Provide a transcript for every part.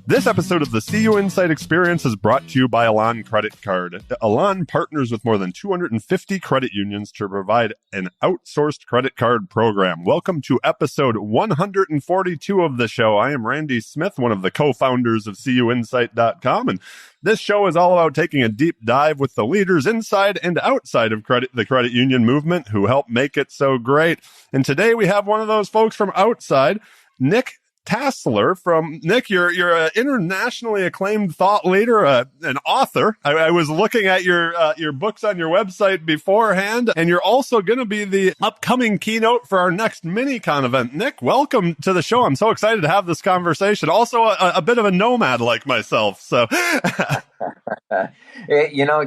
This episode of the CUInsight Experience is brought to you by Elan Credit Card. Elan partners with more than 250 credit unions to provide an outsourced credit card program. Welcome to episode 142 of the show. I am Randy Smith, one of the co-founders of CUInsight.com, and this show is all about taking a deep dive with the leaders inside and outside of the credit union movement who help make it so great. And today we have one of those folks from outside, Nick Tasler. Nick, you're an internationally acclaimed thought leader, an author. I was looking at your books on your website beforehand, and you're also going to be the upcoming keynote for our next Mini-Con event. Nick, welcome to the show. I'm so excited to have this conversation. Also, a bit of a nomad like myself. So,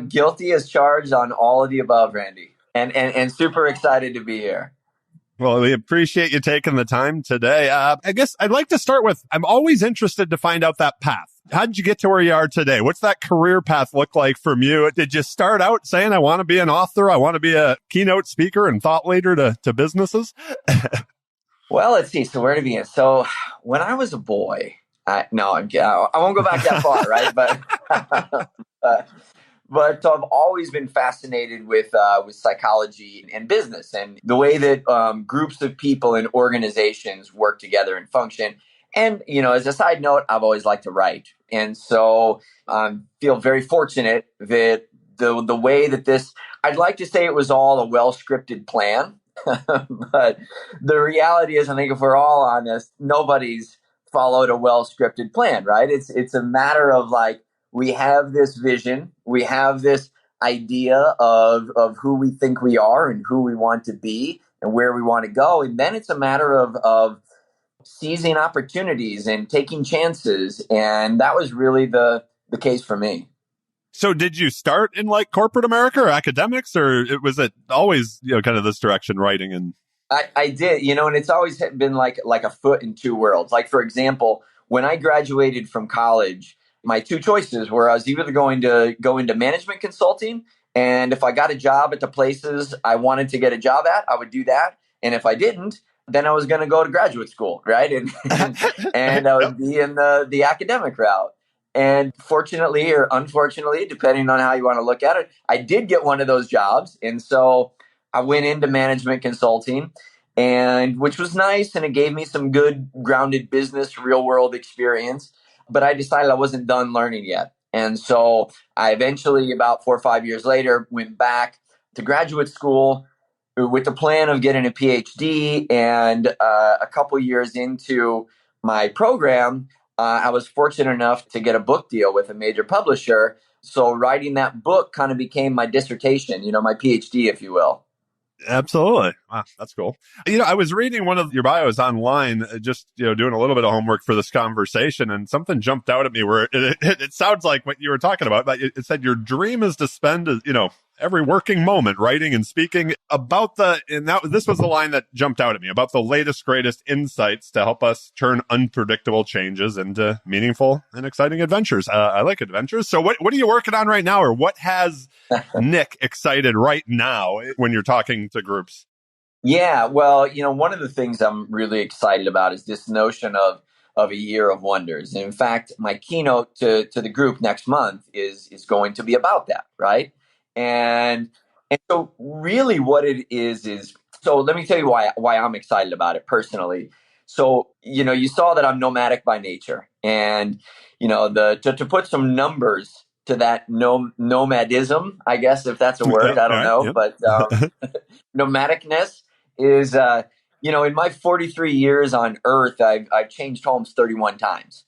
guilty as charged on all of the above, Randy, and super excited to be here. Well, we appreciate you taking the time today. I guess I'd like to start with, I'm always interested to find out that path. How did you get to where you are today? What's that career path look like from you? Did you start out saying, I want to be an author, I want to be a keynote speaker and thought leader to businesses? Well, let's see. So where to begin? So when I was a boy, I won't go back that far, right? But I've always been fascinated with psychology and business and the way that groups of people and organizations work together and function. And, as a side note, I've always liked to write. And so I feel very fortunate that the way that I'd like to say it was all a well-scripted plan. But the reality is, I think if we're all honest, nobody's followed a well-scripted plan, right? It's a matter of we have this vision, we have this idea of who we think we are and who we want to be and where we want to go. And then it's a matter of seizing opportunities and taking chances. And that was really the case for me. So did you start in corporate America or academics, or was it always, kind of this direction, writing? And I did, and it's always been like a foot in two worlds. Like, for example, when I graduated from college, my two choices were I was either going to go into management consulting, and if I got a job at the places I wanted to get a job at, I would do that. And if I didn't, then I was going to go to graduate school, right? And I would be in the academic route. And fortunately or unfortunately, depending on how you want to look at it, I did get one of those jobs. And so I went into management consulting, and which was nice, and it gave me some good grounded business, real world experience. But I decided I wasn't done learning yet. And so I eventually, about 4 or 5 years later, went back to graduate school with the plan of getting a PhD. And a couple years into my program, I was fortunate enough to get a book deal with a major publisher. So writing that book kind of became my dissertation, my PhD, if you will. Absolutely. Wow, that's cool. I was reading one of your bios online, just, doing a little bit of homework for this conversation, and something jumped out at me where it sounds like what you were talking about, but it said your dream is to spend, every working moment writing and speaking about this was the line that jumped out at me, about the latest, greatest insights to help us turn unpredictable changes into meaningful and exciting adventures. I like adventures. So what are you working on right now, or what has Nick excited right now when you're talking to groups? Yeah, well, one of the things I'm really excited about is this notion of a year of wonders. And in fact, my keynote to the group next month is going to be about that, right? And so really what it is, so let me tell you why I'm excited about it personally. So, you saw that I'm nomadic by nature, and, to put some numbers to that nomadism, I guess, if that's a word, I don't know, but nomadicness is, in my 43 years on Earth, I've changed homes 31 times.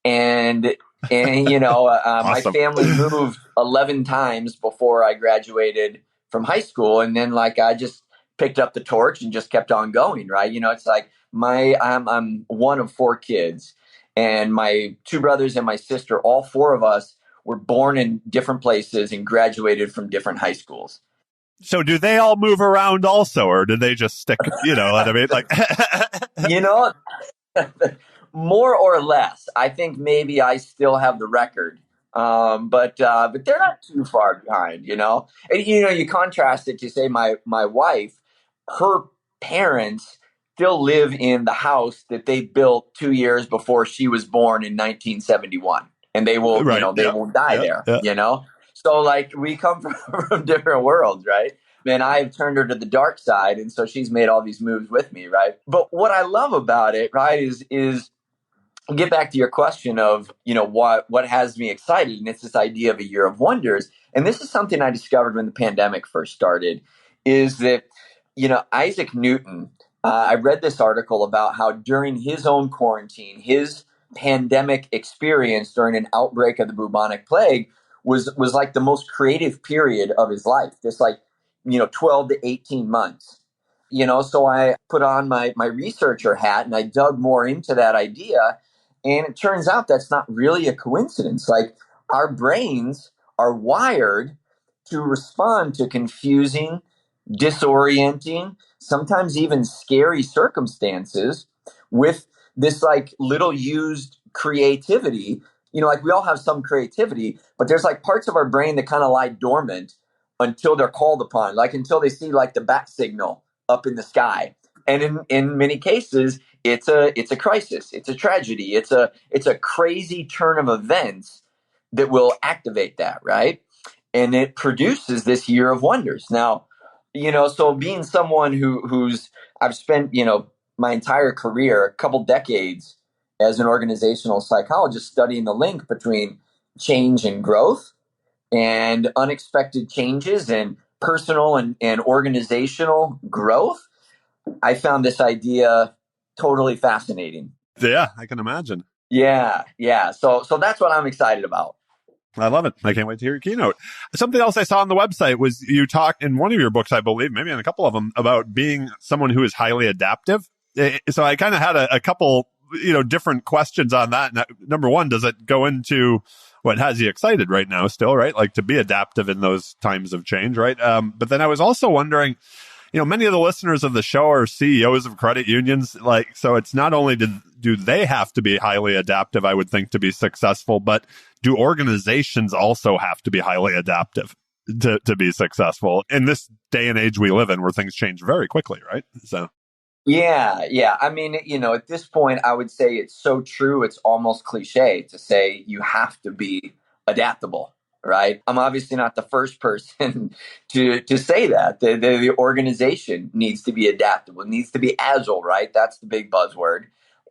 And Awesome. My family moved 11 times before I graduated from high school. And then I just picked up the torch and just kept on going, right? It's like I'm one of 4 kids, and my 2 brothers and my sister, all 4 of us were born in different places and graduated from different high schools. So do they all move around also, or do they just stick, what I mean? More or less. I think maybe I still have the record. But they're not too far behind, And, you contrast it to, say, my wife, her parents still live in the house that they built 2 years before she was born in 1971. And they will, Right. they Yeah. will die Yeah. there, Yeah. So like we come from different worlds, right? And I've turned her to the dark side. And so she's made all these moves with me, right? But what I love about it, right, is get back to your question of, what has me excited. And it's this idea of a year of wonders. And this is something I discovered when the pandemic first started, is that, Isaac Newton, I read this article about how during his own quarantine, his pandemic experience during an outbreak of the bubonic plague was like the most creative period of his life. This 12 to 18 months. So I put on my researcher hat and I dug more into that idea. And it turns out that's not really a coincidence. Like, our brains are wired to respond to confusing, disorienting, sometimes even scary circumstances with this little used creativity. Like, we all have some creativity, but there's parts of our brain that kind of lie dormant until they're called upon, until they see the bat signal up in the sky. And in many cases, it's a crisis, it's a tragedy, it's a crazy turn of events that will activate that, right? And it produces this year of wonders. Now, so being someone who's I've spent, my entire career, a couple decades as an organizational psychologist, studying the link between change and growth and unexpected changes and personal and organizational growth, I found this idea totally fascinating. Yeah, I can imagine. Yeah, yeah. So that's what I'm excited about. I love it. I can't wait to hear your keynote. Something else I saw on the website was you talk in one of your books, I believe, maybe in a couple of them, about being someone who is highly adaptive. So I kind of had a couple, different questions on that. Number one, does it go into what has you excited right now still, right? Like, to be adaptive in those times of change, right? But then I was also wondering, many of the listeners of the show are CEOs of credit unions. So it's not only do they have to be highly adaptive, I would think, to be successful, but do organizations also have to be highly adaptive to be successful in this day and age we live in, where things change very quickly, right? So. Yeah. I mean, at this point, I would say it's so true. It's almost cliche to say you have to be adaptable, right? I'm obviously not the first person to say that. The organization needs to be adaptable, it needs to be agile, right? That's the big buzzword.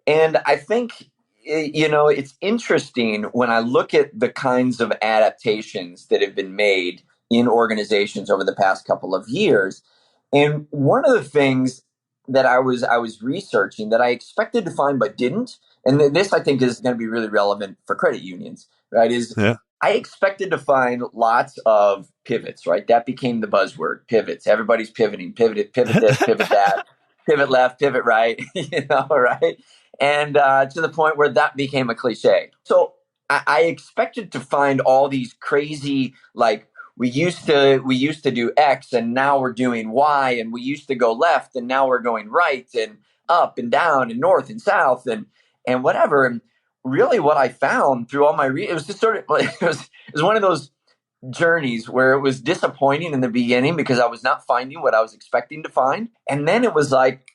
And I think, it's interesting when I look at the kinds of adaptations that have been made in organizations over the past couple of years. And one of the things that I was researching that I expected to find but didn't, and this I think is going to be really relevant for credit unions, right? Is Yeah. I expected to find lots of pivots, right? That became the buzzword, pivots. Everybody's pivoting, pivot this, pivot that, pivot left, pivot right, right? And to the point where that became a cliche. So I expected to find all these crazy, we used to do X and now we're doing Y, and we used to go left and now we're going right, and up and down and north and south and whatever. And really what I found through all my it was just sort of it was one of those journeys where it was disappointing in the beginning because I was not finding what I was expecting to find. And then it was like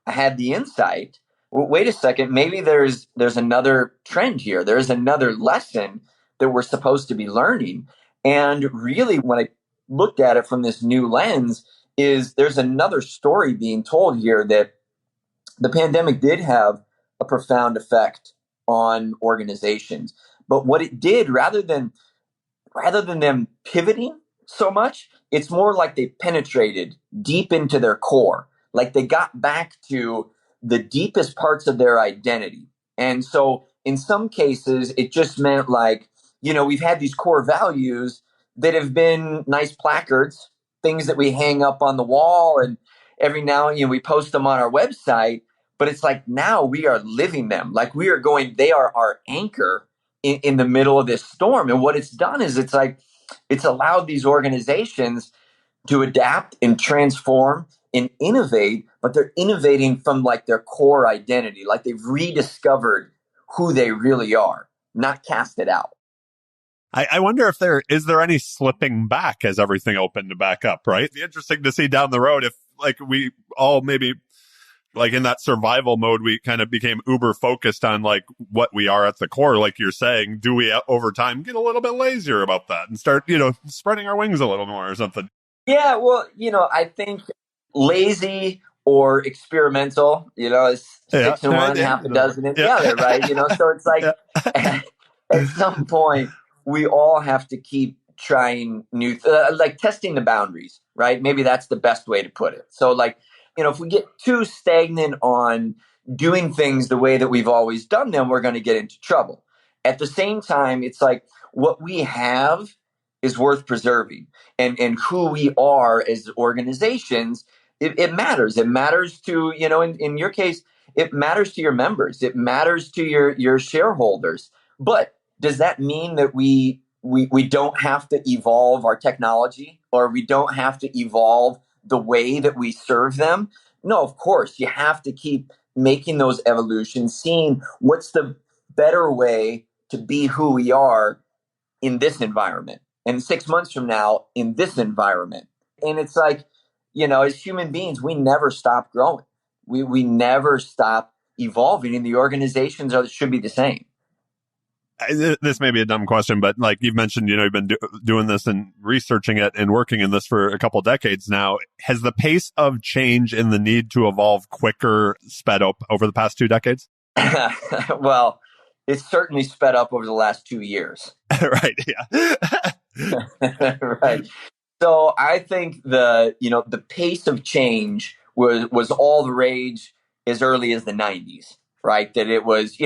I had the insight, well, wait a second, maybe there's another trend here. There's another lesson that we're supposed to be learning. And really, when I looked at it from this new lens, is there's another story being told here, that the pandemic did have a profound effect on organizations. But what it did, rather than them pivoting so much, it's more like they penetrated deep into their core. Like, they got back to the deepest parts of their identity. And so in some cases, it just meant we've had these core values that have been nice placards, things that we hang up on the wall, and every now and we post them on our website. But it's like, now we are living them. They are our anchor in the middle of this storm. And what it's done is it's allowed these organizations to adapt and transform and innovate, but they're innovating from their core identity. They've rediscovered who they really are, not cast it out. I wonder if is there any slipping back as everything opened back up, right? It'd be interesting to see down the road if we all maybe like in that survival mode, we kind of became uber focused on like what we are at the core. Like you're saying, do we over time get a little bit lazier about that and start, spreading our wings a little more or something? Yeah, well, I think lazy or experimental, is Yeah. 6 in one, half a dozen in the other, right? So it's like Yeah. at some point we all have to keep trying like testing the boundaries, right? Maybe that's the best way to put it. So like, if we get too stagnant on doing things the way that we've always done them, we're going to get into trouble. At the same time, it's like what we have is worth preserving, and who we are as organizations, it matters. It matters to, in your case, it matters to your members. It matters to your shareholders. But does that mean that we don't have to evolve our technology, or we don't have to evolve the way that we serve them? No, of course, you have to keep making those evolutions, seeing what's the better way to be who we are in this environment, and 6 months from now in this environment. And it's like, as human beings, we never stop growing. We never stop evolving, and the organizations should be the same. This may be a dumb question, but like you've mentioned, you've been doing this and researching it and working in this for a couple decades now. Has the pace of change and the need to evolve quicker sped up over the past 2 decades? Well, it's certainly sped up over the last 2 years. Right. Yeah. Right. So I think the pace of change was all the rage as early as the 90s, right? That it was,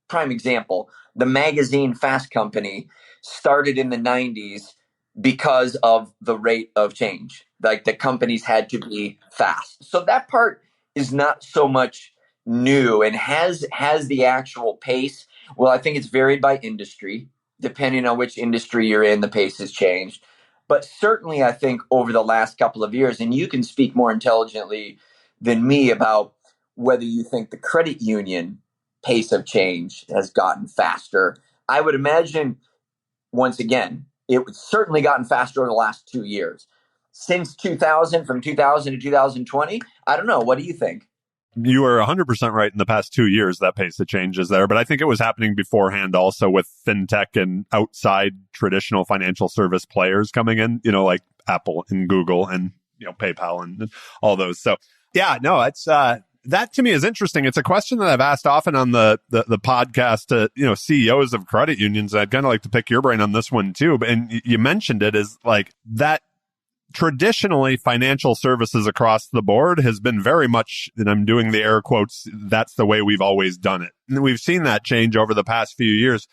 prime example, the magazine Fast Company started in the 90s because of the rate of change. Like the companies had to be fast. So that part is not so much new, and has the actual pace. Well, I think it's varied by industry. Depending on which industry you're in, the pace has changed. But certainly, I think over the last couple of years, and you can speak more intelligently than me about whether you think the credit union pace of change has gotten faster. I would imagine, once again, it was certainly gotten faster over the last 2 years. Since 2000, from 2000 to 2020, I don't know. What do you think? You were 100% right in the past 2 years, that pace of change is there. But I think it was happening beforehand also with fintech and outside traditional financial service players coming in, like Apple and Google and, PayPal and all those. So yeah, no, it's, that to me is interesting. It's a question that I've asked often on the podcast to, CEOs of credit unions. I'd kind of like to pick your brain on this one too. And you mentioned it, is like that traditionally financial services across the board has been very much, and I'm doing the air quotes, that's the way we've always done it. And we've seen that change over the past few years.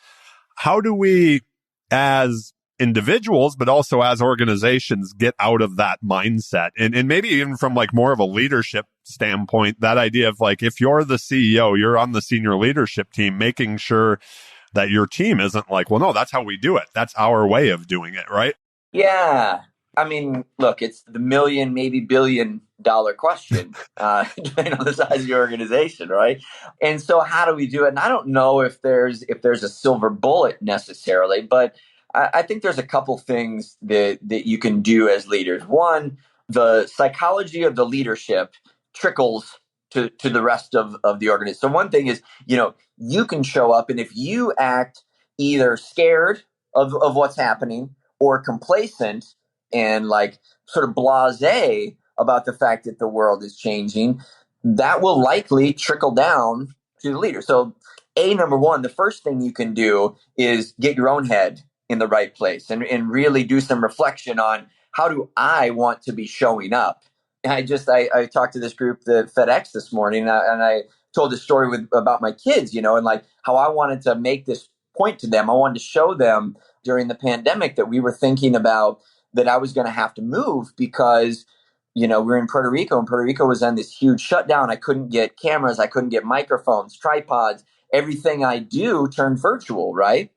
How do we, as individuals, but also as organizations, get out of that mindset? And maybe even from like more of a leadership standpoint, that idea of like, if you're the CEO, you're on the senior leadership team, making sure that your team isn't like, well, no, that's how we do it. That's our way of doing it, right? Yeah. I mean, look, it's the million, maybe $billion question, depending on the size of your organization, right? And so how do we do it? And I don't know if there's a silver bullet necessarily, but I think there's a couple things that you can do as leaders. One, the psychology of the leadership trickles to the rest of the organization. So one thing is, you can show up, and if you act either scared of what's happening or complacent and like sort of blasé about the fact that the world is changing, that will likely trickle down to the leader. So number one, the first thing you can do is get your own head in the right place and really do some reflection on, how do I want to be showing up? And I talked to this group, the FedEx, this morning, and I told this story about my kids, and like how I wanted to make this point to them. I wanted to show them during the pandemic that we were thinking about that I was going to have to move because, we're in Puerto Rico, and Puerto Rico was on this huge shutdown. I couldn't get cameras. I couldn't get microphones, tripods. Everything I do turned virtual, right?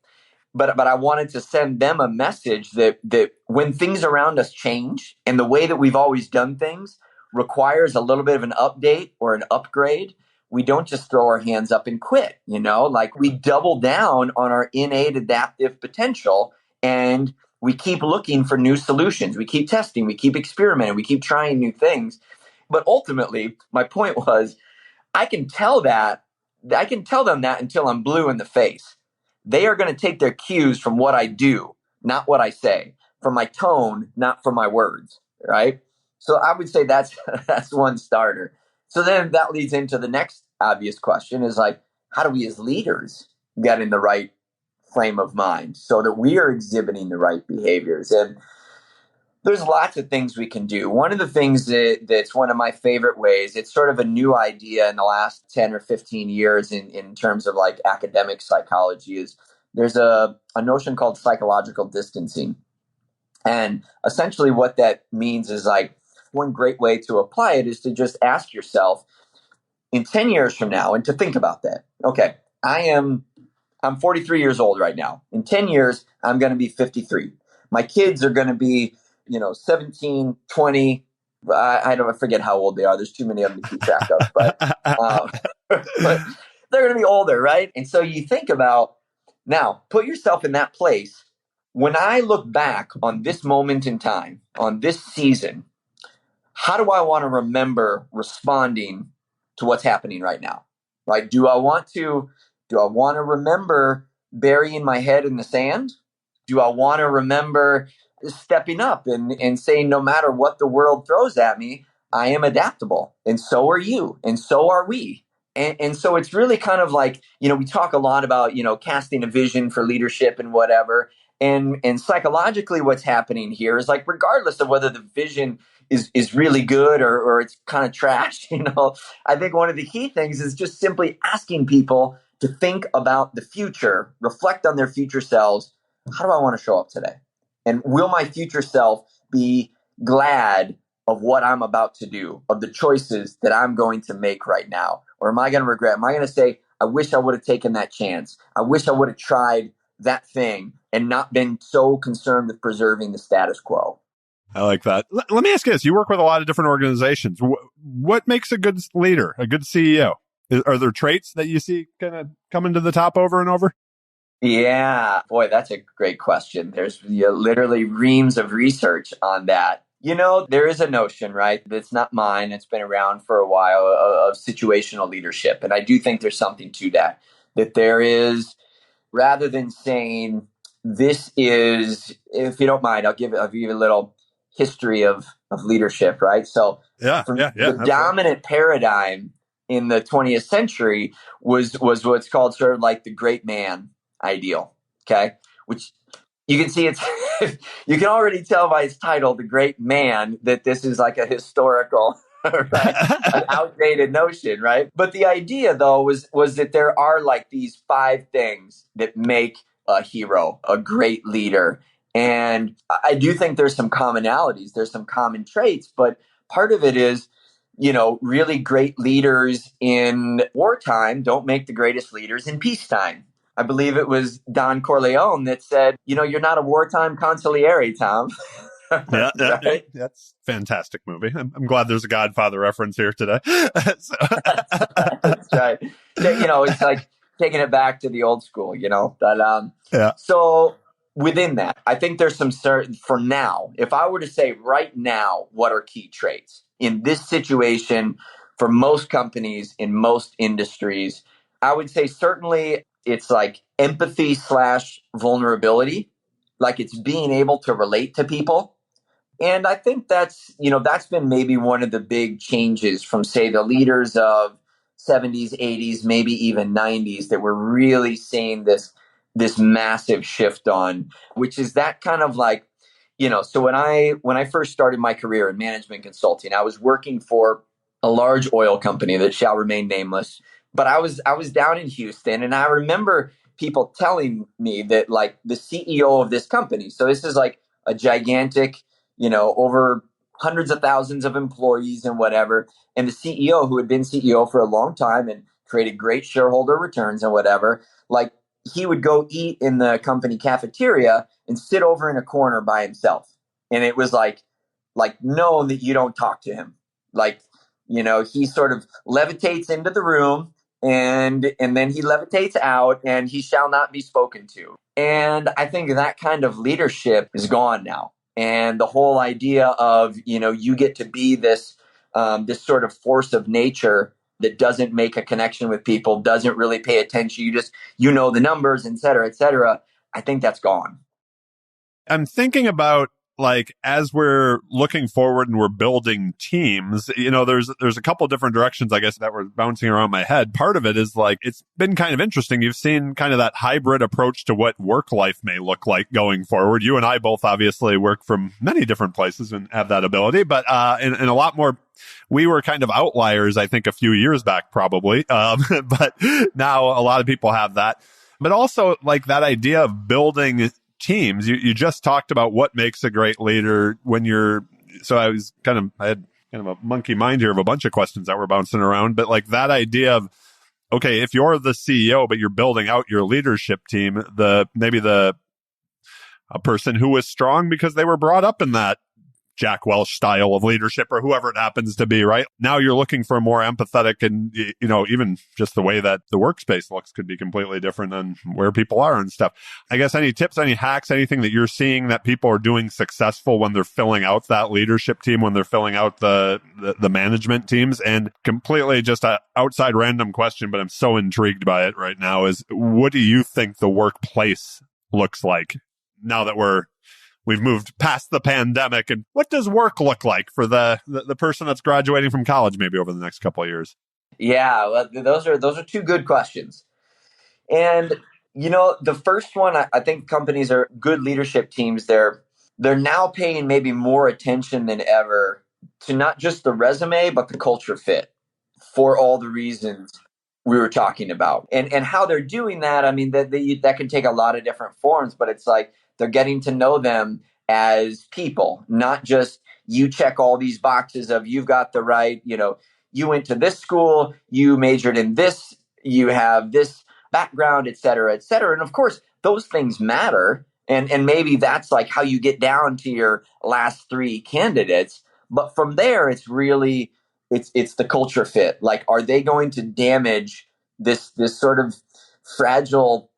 But I wanted to send them a message that when things around us change and the way that we've always done things requires a little bit of an update or an upgrade, we don't just throw our hands up and quit, like we double down on our innate adaptive potential, and we keep looking for new solutions. We keep testing, we keep experimenting, we keep trying new things. But ultimately, my point was, I can tell them that until I'm blue in the face. They are going to take their cues from what I do, not what I say, from my tone, not from my words, right? So I would say that's that's one starter. So then that leads into the next obvious question is like, how do we as leaders get in the right frame of mind so that we are exhibiting the right behaviors? And there's lots of things we can do. One of the things that's one of my favorite ways, it's sort of a new idea in the last 10 or 15 years in terms of like academic psychology, is there's a notion called psychological distancing. And essentially what that means is like, one great way to apply it is to just ask yourself in 10 years from now, and to think about that. Okay, I'm 43 years old right now. In 10 years, I'm going to be 53. My kids are going to be 17, 20. I forget how old they are. There's too many of them to keep track of, but they're going to be older, right? And so you think about, now put yourself in that place. When I look back on this moment in time, on this season, how do I want to remember responding to what's happening right now? Right? Do I want to remember burying my head in the sand? Do I want to remember stepping up and saying, no matter what the world throws at me, I am adaptable, and so are you, and so are we. And so it's really kind of like, we talk a lot about, casting a vision for leadership and whatever. And psychologically, what's happening here is like, regardless of whether the vision is really good or it's kind of trash, I think one of the key things is just simply asking people to think about the future, reflect on their future selves. How do I want to show up today? And will my future self be glad of what I'm about to do, of the choices that I'm going to make right now? Or am I going to regret? Am I going to say, I wish I would have taken that chance. I wish I would have tried that thing and not been so concerned with preserving the status quo. I like that. Let me ask you this. You work with a lot of different organizations. What makes a good leader, a good CEO? Are there traits that you see kind of coming to the top over and over? Yeah, boy, that's a great question. There's literally reams of research on that. There is a notion, right? That's not mine. It's been around for a while of situational leadership. And I do think there's something to that there is, rather than saying this is, if you don't mind, I'll give you a little history of leadership, right? So the dominant paradigm in the 20th century was what's called sort of like the great man ideal, okay? Which you can see you can already tell by its title, The Great Man, that this is like a historical, right? An outdated notion, right? But the idea, though, was that there are like these 5 things that make a hero, a great leader. And I do think there's some commonalities, there's some common traits, but part of it is, really great leaders in wartime don't make the greatest leaders in peacetime. I believe it was Don Corleone that said, you're not a wartime consigliere, Tom. Yeah, that's a fantastic movie. I'm glad there's a Godfather reference here today. That's right. It's like taking it back to the old school, But so within that, I think there's some certain, for now, if I were to say right now, what are key traits in this situation for most companies in most industries, I would say certainly it's like empathy / vulnerability, like it's being able to relate to people. And I think that's been maybe one of the big changes from, say, the leaders of 70s, 80s, maybe even 90s, that we're really seeing this massive shift on, which is that kind of like, so when I first started my career in management consulting, I was working for a large oil company that shall remain nameless. But I was down in Houston, and I remember people telling me that like the CEO of this company, so this is like a gigantic, over hundreds of thousands of employees and whatever. And the CEO, who had been CEO for a long time and created great shareholder returns and whatever, like he would go eat in the company cafeteria and sit over in a corner by himself. And it was like known that you don't talk to him. Like, he sort of levitates into the room and then he levitates out and he shall not be spoken to. And I think that kind of leadership is gone now. And the whole idea of, you get to be this this sort of force of nature that doesn't make a connection with people, doesn't really pay attention. You know the numbers, et cetera, et cetera. I think that's gone. I'm thinking about, like, as we're looking forward and we're building teams, there's a couple different directions, I guess, that were bouncing around my head. Part of it is, like, it's been kind of interesting. You've seen kind of that hybrid approach to what work life may look like going forward. You and I both obviously work from many different places and have that ability, but in a lot more, we were kind of outliers, I think, a few years back, probably. But now a lot of people have that. But also, like, that idea of building teams. You just talked about what makes a great leader so I had kind of a monkey mind here of a bunch of questions that were bouncing around, but like that idea of, okay, if you're the CEO, but you're building out your leadership team, maybe a person who was strong because they were brought up in that Jack Welch style of leadership or whoever it happens to be, right? Now you're looking for a more empathetic, and, even just the way that the workspace looks could be completely different than where people are and stuff. I guess any tips, any hacks, anything that you're seeing that people are doing successful when they're filling out that leadership team, when they're filling out the management teams? And completely just a outside random question, but I'm so intrigued by it right now, is what do you think the workplace looks like now that we've moved past the pandemic, and what does work look like for the person that's graduating from college maybe over the next couple of years? Yeah, well, those are two good questions. And, the first one, I think companies are good leadership teams. They're now paying maybe more attention than ever to not just the resume, but the culture fit, for all the reasons we were talking about. And how they're doing that, I mean, that can take a lot of different forms, but it's like they're getting to know them as people, not just you check all these boxes of you've got the right, you went to this school, you majored in this, you have this background, et cetera, et cetera. And of course, those things matter. And maybe that's like how you get down to your last three candidates. But from there, it's really, it's the culture fit. Like, are they going to damage this sort of fragile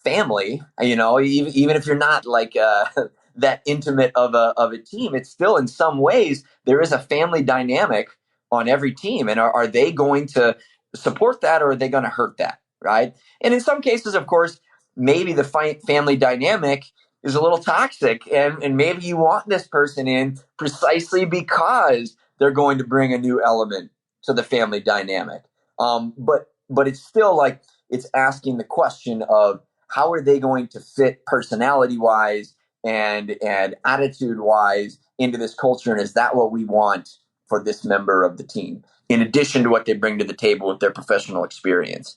family? Even if you're not like that intimate of a team, it's still, in some ways, there is a family dynamic on every team. And are they going to support that, or are they going to hurt that? Right. And in some cases, of course, maybe the family dynamic is a little toxic, and maybe you want this person in precisely because they're going to bring a new element to the family dynamic. But it's still like, it's asking the question of how are they going to fit personality wise and attitude wise into this culture, and is that what we want for this member of the team, in addition to what they bring to the table with their professional experience?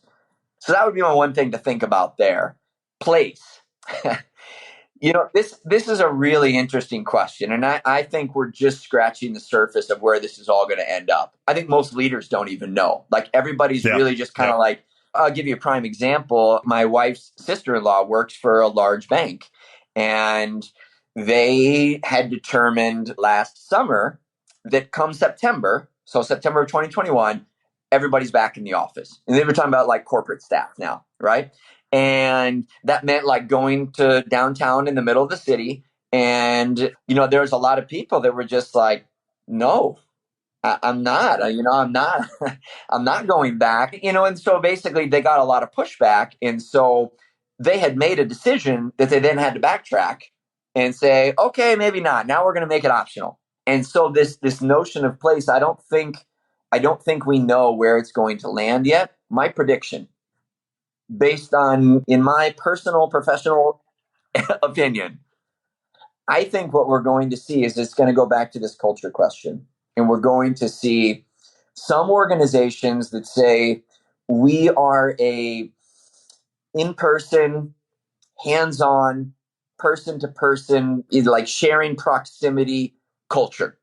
So that would be my one thing to think about there. Place. This is a really interesting question, and I think we're just scratching the surface of where this is all going to end up. I think most leaders don't even know. Like, everybody's really just kind of like, I'll give you a prime example. My wife's sister-in-law works for a large bank, and they had determined last summer that come September, so September of 2021, everybody's back in the office. And they were talking about like corporate staff now, right? And that meant like going to downtown in the middle of the city. And, there was a lot of people that were just like, no, I'm not, I'm not, I'm not going back, and so basically they got a lot of pushback. And so they had made a decision that they then had to backtrack and say, okay, maybe not. Now we're going to make it optional. And so this notion of place, I don't think we know where it's going to land yet. My prediction, based on, in my personal professional opinion, I think what we're going to see is it's going to go back to this culture question. And we're going to see some organizations that say we are a in-person, hands-on, person-to-person, like sharing proximity culture.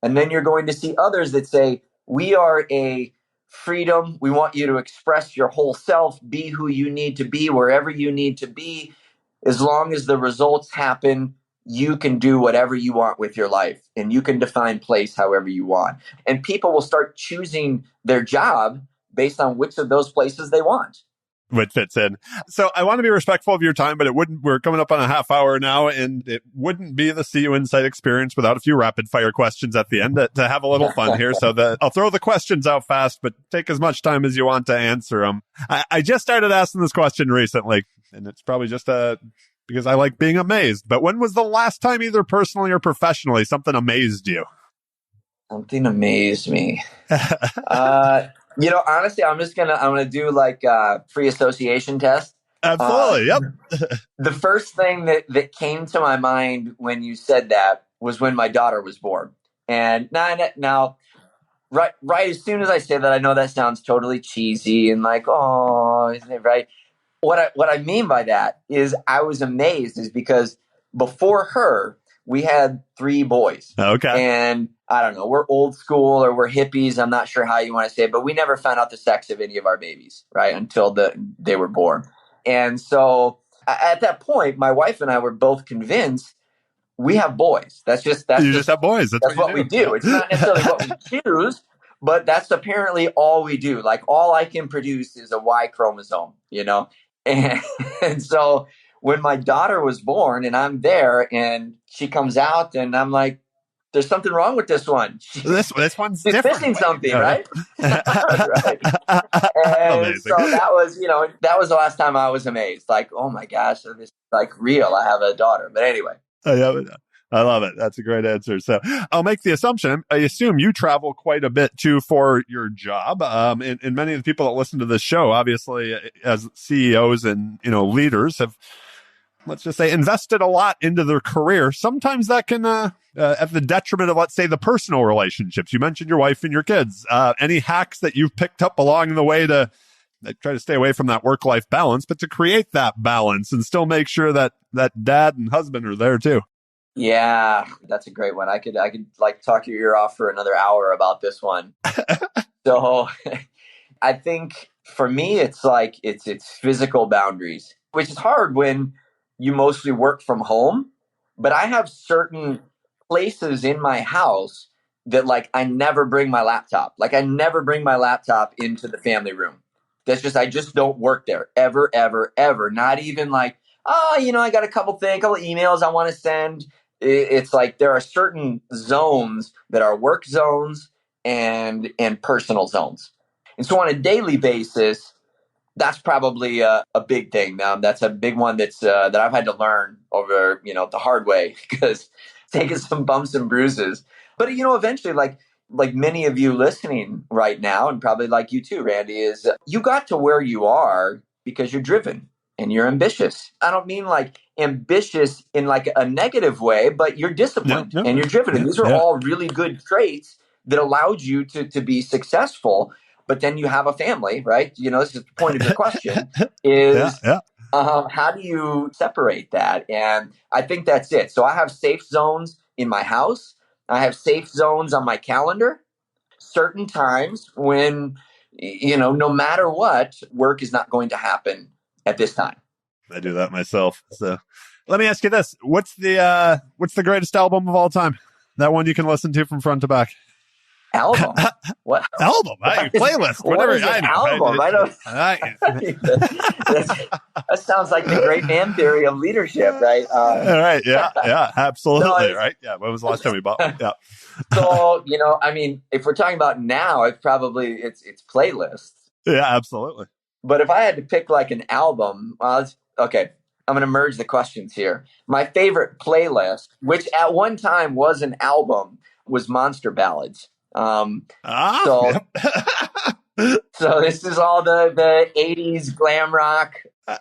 And then you're going to see others that say we are a freedom. We want you to express your whole self, be who you need to be, wherever you need to be. As long as the results happen, you can do whatever you want with your life, and you can define place however you want. And people will start choosing their job based on which of those places they want. what fits in. So I want to be respectful of your time, but we're coming up on a half hour now, and it wouldn't be the CUInsight experience without a few rapid fire questions at the end to have a little fun here. So I'll throw the questions out fast, but take as much time as you want to answer them. I just started asking this question recently, and it's probably just because I like being amazed. But when was the last time, either personally or professionally, something amazed you? Something amazed me. Honestly, I'm gonna do like a free association test. Absolutely. Yep. The first thing that came to my mind when you said that was when my daughter was born. And now, right as soon as I say that, I know that sounds totally cheesy and like, oh, isn't it right? What I mean by that is I was amazed is because before her, we had 3 boys. Okay. And I don't know, we're old school or we're hippies. I'm not sure how you want to say it, but we never found out the sex of any of our babies, right? Until they were born. And so at that point, my wife and I were both convinced we have boys. That's just have boys. That's what we do. It's not necessarily what we choose, but that's apparently all we do. Like all I can produce is a Y chromosome, And so when my daughter was born and I'm there and she comes out and I'm like, there's something wrong with this one. This one's she's different. missing something, right? Right. And amazing. So that was the last time I was amazed. Like, oh my gosh, this is like real. I have a daughter. But anyway. I love it. That's a great answer. So I'll make the assumption. I assume you travel quite a bit too for your job. And many of the people that listen to this show, obviously, as CEOs and leaders, have, let's just say, invested a lot into their career. Sometimes that can, at the detriment of, let's say, the personal relationships. You mentioned your wife and your kids. Any hacks that you've picked up along the way to try to stay away from that work-life balance, but to create that balance and still make sure that dad and husband are there too? Yeah, that's a great one. I could like talk your ear off for another hour about this one. So I think for me, it's physical boundaries, which is hard when you mostly work from home. But I have certain places in my house that like I never bring my laptop. Like I never bring my laptop into the family room. I just don't work there ever, ever, ever. Not even like, I got a couple emails I want to send. It's like there are certain zones that are work zones and personal zones. And so on a daily basis, that's probably a big thing. That's a big one that I've had to learn over, the hard way because taking some bumps and bruises. But, eventually, like many of you listening right now, and probably like you too, Randy, is you got to where you are because you're driven and you're ambitious. I don't mean like ambitious in like a negative way, but you're disciplined and you're driven. And these are all really good traits that allowed you to be successful. But then you have a family, right? This is the point of your question is how do you separate that? And I think that's it. So I have safe zones in my house. I have safe zones on my calendar. Certain times when, no matter what, work is not going to happen at this time. I do that myself. So let me ask you this. What's the greatest album of all time? That one you can listen to from front to back. Album? What album? Playlist? Whatever. What is an album? I don't. That sounds like the great man theory of leadership, right? All right. Yeah. Absolutely. Right. Yeah. When was the last time we bought one? Yeah. So if we're talking about now, it's playlists. Yeah. Absolutely. But if I had to pick like an album, okay. I'm going to merge the questions here. My favorite playlist, which at one time was an album, was Monster Ballads. So this is all the 80s glam rock.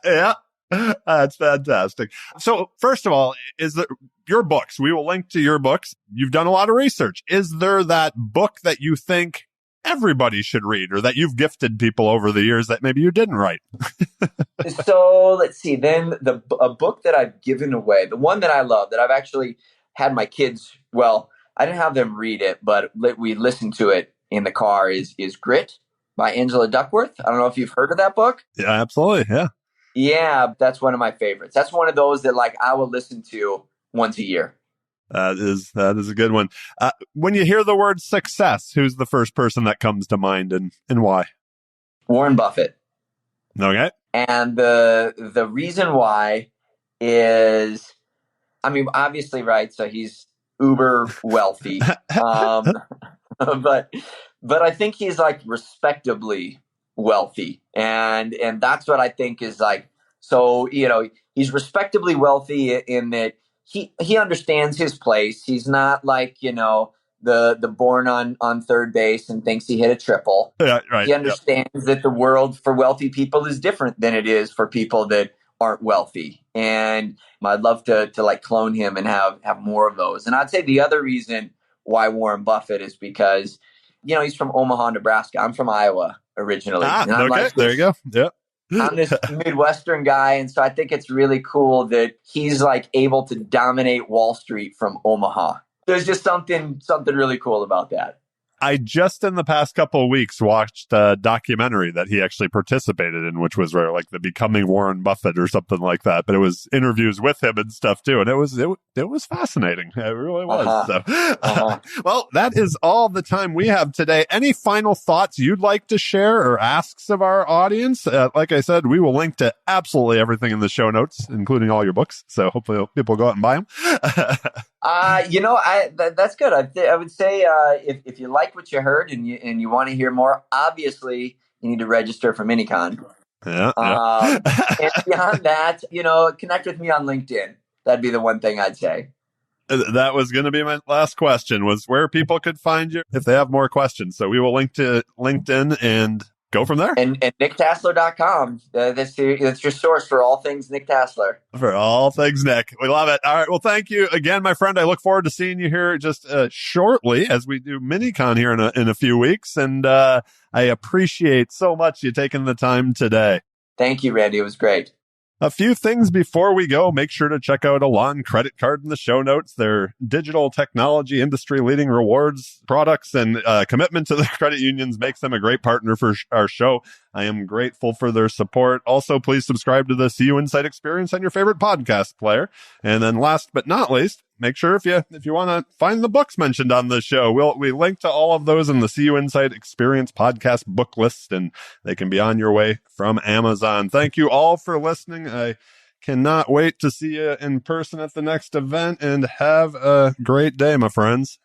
Yeah, that's fantastic. So first of all, is there your books? We will link to your books. You've done a lot of research. Is there that book that you think everybody should read or that you've gifted people over the years that maybe you didn't write? So let's see. Then a book that I've given away, the one that I love, that I've actually had my kids, well, I didn't have them read it, but we listened to it in the car, is Grit by Angela Duckworth. I don't know if you've heard of that book. Yeah, absolutely. Yeah. Yeah, that's one of my favorites. That's one of those that like I will listen to once a year. That is a good one. When you hear the word success, who's the first person that comes to mind and why? Warren Buffett. Okay. And the reason why is, I mean, obviously, right. So he's uber wealthy. But I think he's like respectably wealthy, and that's what I think is like. So he's respectably wealthy in that he understands his place. He's not like the born on third base and thinks he hit a triple. Yeah, right. He understands that the world for wealthy people is different than it is for people that aren't wealthy, and I'd love to like clone him and have more of those. And I'd say the other reason why Warren Buffett is because, he's from Omaha, Nebraska. I'm from Iowa originally. Ah, and I'm okay. There you go. Yep. I'm this Midwestern guy. And so I think it's really cool that he's like able to dominate Wall Street from Omaha. There's just something really cool about that. I just in the past couple of weeks watched a documentary that he actually participated in, which was like the Becoming Warren Buffett or something like that. But it was interviews with him and stuff too, and it was fascinating. It really was. Well, that is all the time we have today. Any final thoughts you'd like to share or asks of our audience? Like I said, we will link to absolutely everything in the show notes, including all your books. So hopefully people go out and buy them. That's good. I would say if you like what you heard and you want to hear more, obviously you need to register for Mini-Con. Yeah. And beyond that, connect with me on LinkedIn. That'd be the one thing I'd say. That was going to be my last question, was where people could find you if they have more questions. So we will link to LinkedIn and go from there. And nicktasler.com. That's your source for all things Nick Tasler. For all things Nick. We love it. All right. Well, thank you again, my friend. I look forward to seeing you here just shortly as we do Mini-Con here in a few weeks. And I appreciate so much you taking the time today. Thank you, Randy. It was great. A few things before we go. Make sure to check out Elan Credit Card in the show notes. Their digital technology, industry-leading rewards, products, and commitment to the credit unions makes them a great partner for our show. I am grateful for their support. Also, please subscribe to the CUInsight Experience on your favorite podcast player. And then last but not least, make sure if you want to find the books mentioned on the show, we link to all of those in the CUInsight Experience podcast book list, and they can be on your way from Amazon. Thank you all for listening. I cannot wait to see you in person at the next event, and have a great day, my friends.